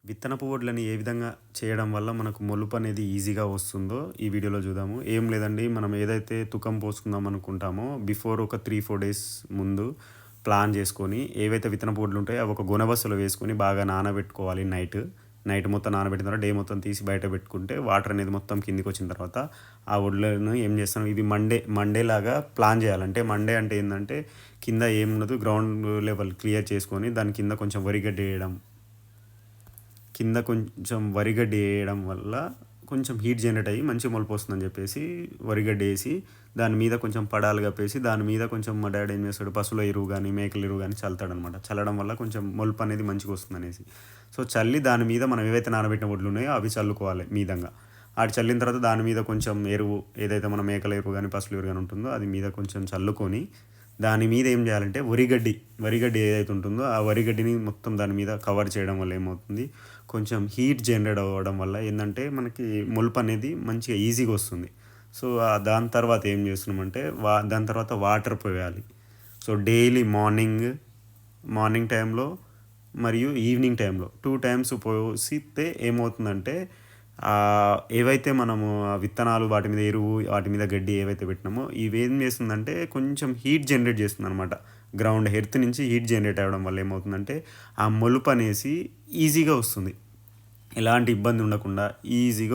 విత్తనపు వడ్లని ఏ విధంగా చేయడం వల్ల మనకు మొలుపు అనేది ఈజీగా వస్తుందో ఈ వీడియోలో చూద్దాము. ఏం లేదండి, మనం ఏదైతే తుకం పోసుకుందాం అనుకుంటామో బిఫోర్ ఒక 3-4 డేస్ ముందు ప్లాన్ చేసుకొని ఏవైతే విత్తనపు వడ్లు ఉంటాయో అవి ఒక గుణబస్సులో వేసుకొని బాగా నానబెట్టుకోవాలి. నైట్ మొత్తం నానబెట్టిన తర్వాత డే మొత్తం తీసి బయట పెట్టుకుంటే వాటర్ అనేది మొత్తం కిందికి వచ్చిన తర్వాత ఆ వడ్లను ఏం చేస్తాం, ఇవి మండే లాగా ప్లాన్ చేయాలి. మండే అంటే ఏంటంటే కింద ఏముండదు, గ్రౌండ్ లెవెల్ క్లియర్ చేసుకొని దాని కింద కొంచెం వరిగడ్డి వేయడం. కింద కొంచెం వరిగడ్డి వేయడం వల్ల కొంచెం హీట్ జనరేట్ అయ్యి మంచి మొలపు వస్తుందని చెప్పేసి వరిగడ్డి వేసి దాని మీద కొంచెం పడాలు కప్పేసి దాని మీద కొంచెం మా డాడీ ఏం చేస్తాడు, పశువుల ఎరువు కానీ మేకల ఎరువు కానీ చల్లుతాడనమాట. చల్లడం వల్ల కొంచెం మొలపు అనేది మంచిగా వస్తుంది అనేసి. సో చల్లి దాని మీద మనం ఏవైతే నానబెట్టిన వడ్లు ఉన్నాయో అవి చల్లుకోవాలి మీదంగా. అటు చల్లిన తర్వాత దాని మీద కొంచెం ఎరువు, ఏదైతే మన మేకల ఎరువు కానీ పశువుల ఎరువు కానీ ఉంటుందో అది మీద కొంచెం చల్లుకొని దాని మీద ఏం చేయాలంటే వరిగడ్డి ఏదైతే ఉంటుందో ఆ వరిగడ్డిని మొత్తం దాని మీద కవర్ చేయడం వల్ల ఏమవుతుంది, కొంచెం హీట్ జనరేట్ అవ్వడం వల్ల ఏంటంటే మనకి మొలపు అనేది మంచిగా ఈజీగా వస్తుంది. సో దాని తర్వాత ఏం చేస్తున్నామంటే దాని తర్వాత వాటర్ పోయాలి. సో డైలీ మార్నింగ్ టైంలో మరియు ఈవినింగ్ టైంలో 2 టైమ్స్ పోసితే ఏమవుతుందంటే ఏవైతే మనము విత్తనాలు వాటి మీద ఎరువు వాటి మీద గడ్డి ఏవైతే పెట్టినామో ఇవేం చేస్తుందంటే కొంచెం హీట్ జనరేట్ చేస్తుంది అనమాట. గ్రౌండ్ ఎర్త్ నుంచి హీట్ జనరేట్ అవ్వడం వల్ల ఏమవుతుందంటే ఆ మొలుపు అనేసి ఈజీగా వస్తుంది. ఎలాంటి ఇబ్బంది ఉండకుండా ఈజీగా